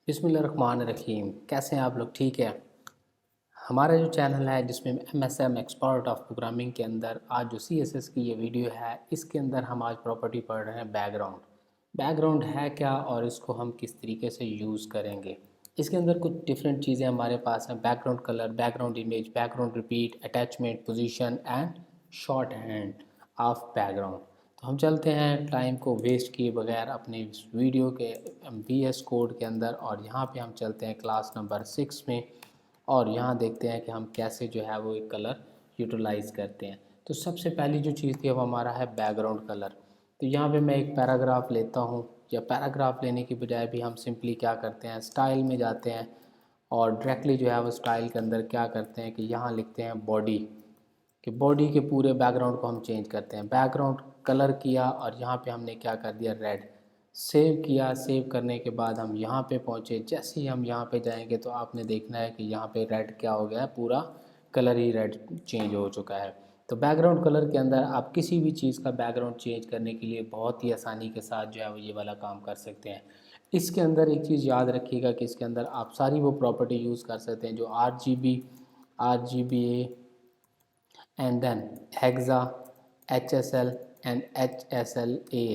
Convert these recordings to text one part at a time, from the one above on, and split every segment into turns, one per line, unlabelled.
बिस्मिल्लाहिर्रहमानिर्रहीम। कैसे हैं आप लोग? ठीक है। हमारा जो चैनल है जिसमें एमएसएम एक्सपर्ट ऑफ प्रोग्रामिंग के अंदर आज जो सीएसएस की ये वीडियो है, इसके अंदर हम आज प्रॉपर्टी पढ़ रहे हैं बैकग्राउंड। बैकग्राउंड है क्या और इसको हम किस तरीके से यूज़ करेंगे। इसके अंदर कुछ डिफरेंट चीज़ें हमारे पास हैं: background colour, background image, background repeat, attachment, position and short hand of background. तो हम चलते हैं टाइम को वेस्ट किए बगैर अपने इस वीडियो के VS कोड के अंदर, और यहाँ पे हम चलते हैं क्लास नंबर 6 में, और यहाँ देखते हैं कि हम कैसे जो है वो एक कलर यूटिलाइज़ करते हैं। तो सबसे पहली जो चीज़ थी, अब हमारा है बैकग्राउंड कलर। तो यहाँ पे मैं एक पैराग्राफ लेता हूँ, या पैराग्राफ लेने की बजाय भी हम सिंपली क्या करते हैं, स्टाइल में जाते हैं और डायरेक्टली जो है वो स्टाइल के अंदर क्या करते हैं कि यहाँ लिखते हैं बॉडी, कि बॉडी के पूरे बैकग्राउंड को हम चेंज करते हैं। बैकग्राउंड कलर किया और यहाँ पे हमने क्या कर दिया, रेड। सेव किया, सेव करने के बाद हम यहाँ पे पहुँचे। जैसे ही हम यहाँ पे जाएंगे तो आपने देखना है कि यहाँ पे रेड क्या हो गया है, पूरा कलर ही रेड चेंज हो चुका है। तो बैकग्राउंड कलर के अंदर आप किसी भी चीज़ का बैकग्राउंड चेंज करने के लिए बहुत ही आसानी के साथ जो है वो ये वाला काम कर सकते हैं। इसके अंदर एक चीज़ याद रखिएगा कि इसके अंदर आप सारी वो प्रॉपर्टी यूज़ कर सकते हैं जो RGBA and then hexa, HSL and HSLA,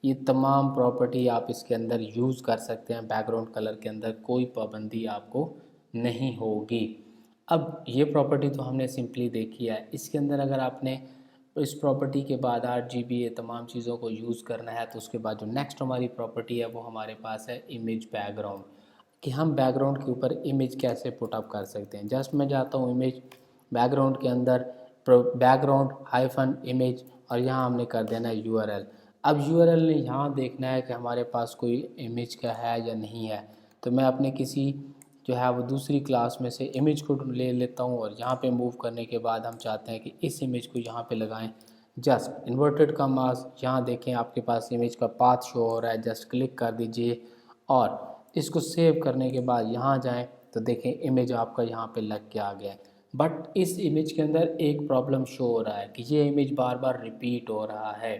ये तमाम प्रॉपर्टी आप इसके अंदर यूज़ कर सकते हैं। बैकग्राउंड कलर के अंदर कोई पाबंदी आपको नहीं होगी। अब ये प्रॉपर्टी तो हमने सिंपली देखी है। इसके अंदर अगर आपने इस प्रॉपर्टी के बाद RGB ये तमाम चीज़ों को यूज़ करना है, तो उसके बाद जो नेक्स्ट हमारी प्रॉपर्टी है वो हमारे पास है इमेज बैकग्राउंड, कि हम बैकग्राउंड के ऊपर इमेज कैसे पुटअप कर सकते हैं। जस्ट मैं जाता हूँ इमेज बैकग्राउंड के अंदर, बैकग्राउंड हाइफन इमेज, और यहाँ हमने कर देना है URL। अब URL ने यहाँ देखना है कि हमारे पास कोई इमेज का है या नहीं है। तो मैं अपने किसी जो है वो दूसरी क्लास में से इमेज को ले लेता हूँ, और यहाँ पे मूव करने के बाद हम चाहते हैं कि इस इमेज को यहाँ पे लगाएं। जस्ट इन्वर्टेड का मास, यहाँ देखें आपके पास इमेज का पाथ शो हो रहा है, जस्ट क्लिक कर दीजिए और इसको सेव करने के बाद यहाँ जाएं तो देखें इमेज आपका यहाँ पे लग के आ गया है। बट इस इमेज के अंदर एक प्रॉब्लम शो हो रहा है कि ये इमेज बार बार रिपीट हो रहा है।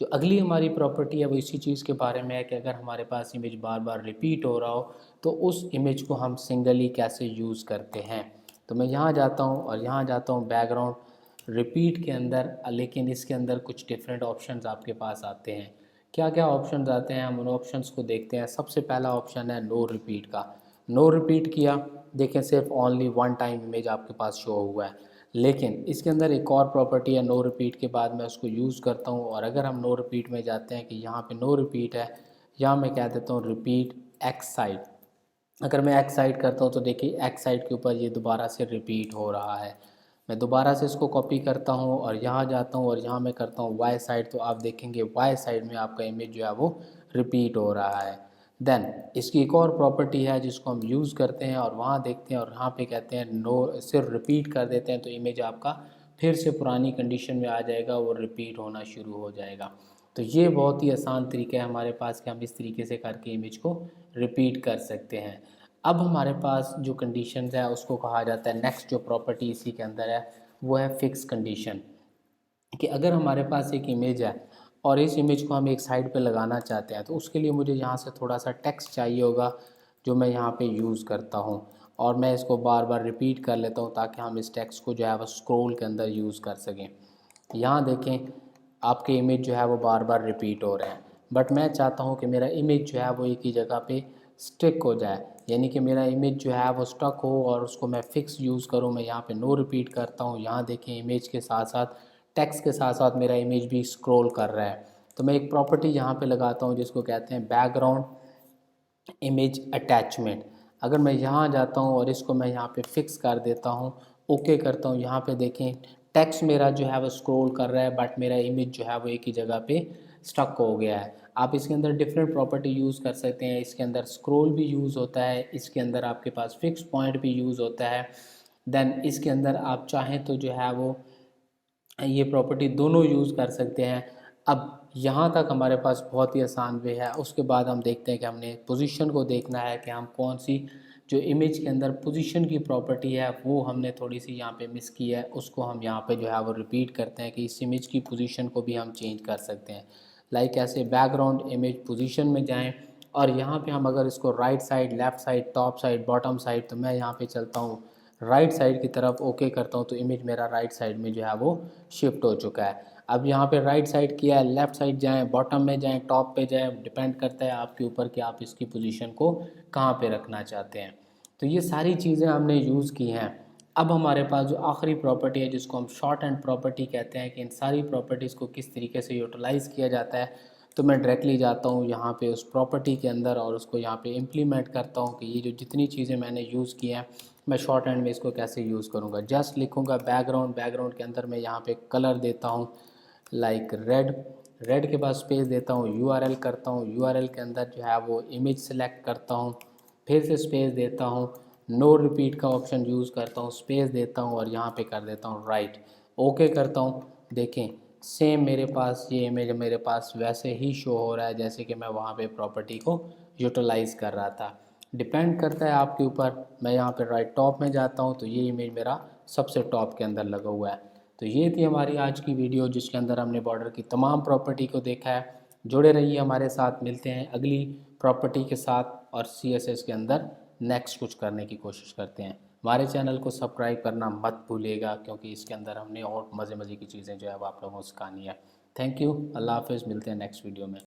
जो अगली हमारी प्रॉपर्टी है वो इसी चीज़ के बारे में है कि अगर हमारे पास इमेज बार बार रिपीट हो रहा हो तो उस इमेज को हम सिंगली कैसे यूज़ करते हैं। तो मैं यहाँ जाता हूँ और यहाँ जाता हूँ बैकग्राउंड रिपीट के अंदर, लेकिन इसके अंदर कुछ डिफरेंट ऑप्शंस आपके पास आते हैं। क्या क्या ऑप्शंस आते हैं, हम उन ऑप्शंस को देखते हैं। सबसे पहला ऑप्शन है नो रिपीट का। नो रिपीट किया, देखें सिर्फ ओनली वन टाइम इमेज आपके पास शो हुआ है। लेकिन इसके अंदर एक और प्रॉपर्टी है नो रिपीट के बाद, मैं उसको यूज़ करता हूँ। और अगर हम नो रिपीट में जाते हैं कि यहाँ पे नो रिपीट है, यहाँ मैं कह देता हूँ रिपीट एक्स साइड। अगर मैं एक्स साइड करता हूँ तो देखिए एक्स साइड के ऊपर ये दोबारा से रिपीट हो रहा है। मैं दोबारा से इसको कॉपी करता हूँ और यहाँ जाता हूँ और यहाँ मैं करता हूँ वाई साइड, तो आप देखेंगे वाई साइड में आपका इमेज जो है वो रिपीट हो रहा है। देन इसकी एक और प्रॉपर्टी है जिसको हम यूज़ करते हैं और वहाँ देखते हैं और यहाँ पे कहते हैं नो, सिर्फ रिपीट कर देते हैं तो इमेज आपका फिर से पुरानी कंडीशन में आ जाएगा, वो रिपीट होना शुरू हो जाएगा। तो ये बहुत ही आसान तरीका है हमारे पास कि हम इस तरीके से करके इमेज को रिपीट कर सकते हैं। अब हमारे पास जो कंडीशन है उसको कहा जाता है, नेक्स्ट जो प्रॉपर्टी इसी के अंदर है वो है फिक्स कंडीशन, कि अगर हमारे पास एक इमेज है और इस इमेज को हम एक साइड पे लगाना चाहते हैं तो उसके लिए मुझे यहाँ से थोड़ा सा टेक्स्ट चाहिए होगा, जो मैं यहाँ पे यूज़ करता हूँ। और मैं इसको बार बार रिपीट कर लेता हूँ ताकि हम इस टेक्स्ट को जो है वो स्क्रोल के अंदर यूज़ कर सकें। यहाँ देखें आपके इमेज जो है वो बार बार रिपीट हो रहे हैं, बट मैं चाहता हूँ कि मेरा इमेज जो है वो एक ही जगह पे स्टिक हो जाए, यानी कि मेरा इमेज जो है वो स्टक हो और उसको मैं फिक्स यूज़ करूँ। मैं यहाँ पे नो रिपीट करता हूँ, यहाँ देखें इमेज के साथ साथ टेक्स्ट के साथ साथ मेरा इमेज भी स्क्रॉल कर रहा है। तो मैं एक प्रॉपर्टी यहाँ पे लगाता हूँ जिसको कहते हैं बैकग्राउंड इमेज अटैचमेंट। अगर मैं यहाँ जाता हूँ और इसको मैं यहाँ पे फिक्स कर देता हूँ, ओके करता हूँ, यहाँ पे देखें टेक्स्ट मेरा जो है वो स्क्रॉल कर रहा है बट मेरा इमेज जो है वो एक ही जगह पे स्टक हो गया है। आप इसके अंदर डिफरेंट प्रॉपर्टी यूज़ कर सकते हैं। इसके अंदर स्क्रॉल भी यूज़ होता है, इसके अंदर आपके पास फिक्स पॉइंट भी यूज़ होता है। देन इसके अंदर आप चाहें तो जो है वो ये प्रॉपर्टी दोनों यूज़ कर सकते हैं। अब यहाँ तक हमारे पास बहुत ही आसान वे है। उसके बाद हम देखते हैं कि हमने पोजीशन को देखना है कि हम कौन सी जो इमेज के अंदर पोजीशन की प्रॉपर्टी है वो हमने थोड़ी सी यहाँ पे मिस की है, उसको हम यहाँ पे जो है वो रिपीट करते हैं कि इस इमेज की पोजीशन को भी हम चेंज कर सकते हैं। लाइक ऐसे बैकग्राउंड इमेज पोजीशन में जाएं और यहाँ पे हम अगर इसको right side, left side, top side, bottom side, तो मैं यहाँ पे चलता हूँ राइट साइड की तरफ, ओके करता हूँ तो इमेज मेरा राइट साइड में जो है वो शिफ्ट हो चुका है। अब यहाँ पे राइट साइड किया है, लेफ़्ट साइड जाएँ, बॉटम में जाएँ, टॉप पे जाएँ, डिपेंड करता है आपके ऊपर कि आप इसकी पोजीशन को कहाँ पे रखना चाहते हैं। तो ये सारी चीज़ें हमने यूज़ की हैं। अब हमारे पास जो आखिरी प्रॉपर्टी है जिसको हम शॉर्ट एंड प्रॉपर्टी कहते हैं कि इन सारी प्रॉपर्टीज़ को किस तरीके से यूटिलाइज़ किया जाता है, तो मैं डायरेक्टली जाता हूँ यहाँ पे उस प्रॉपर्टी के अंदर और उसको यहाँ पे इम्प्लीमेंट करता हूँ कि ये जो जितनी चीज़ें मैंने यूज़ की हैं मैं शॉर्ट हैंड में इसको कैसे यूज़ करूँगा। जस्ट लिखूँगा बैकग्राउंड, बैकग्राउंड के अंदर मैं यहाँ पे कलर देता हूँ लाइक रेड, रेड के बाद स्पेस देता हूँ, यूआरएल करता हूँ, यूआरएल के अंदर जो है वो इमेज सेलेक्ट करता हूँ, फिर से स्पेस देता हूँ, नो रिपीट का ऑप्शन यूज़ करता हूँ, स्पेस देता हूँ और यहाँ पे कर देता हूँ राइट, ओके करता हूँ। देखें सेम मेरे पास ये इमेज मेरे पास वैसे ही शो हो रहा है जैसे कि मैं वहाँ पे प्रॉपर्टी को यूटिलाइज़ कर रहा था। डिपेंड करता है आपके ऊपर। मैं यहाँ पे राइट टॉप में जाता हूँ तो ये इमेज मेरा सबसे टॉप के अंदर लगा हुआ है। तो ये थी हमारी आज की वीडियो जिसके अंदर हमने बॉर्डर की तमाम प्रॉपर्टी को देखा है। जुड़े रहिए हमारे साथ, मिलते हैं अगली प्रॉपर्टी के साथ और CSS के अंदर नेक्स्ट कुछ करने की कोशिश करते हैं। हमारे चैनल को सब्सक्राइब करना मत भूलिएगा क्योंकि इसके अंदर हमने और मज़े मज़े की चीज़ें जो है वो आप लोगों को सिखानी है। थैंक यू, अल्लाह हाफ़िज़, मिलते हैं नेक्स्ट वीडियो में।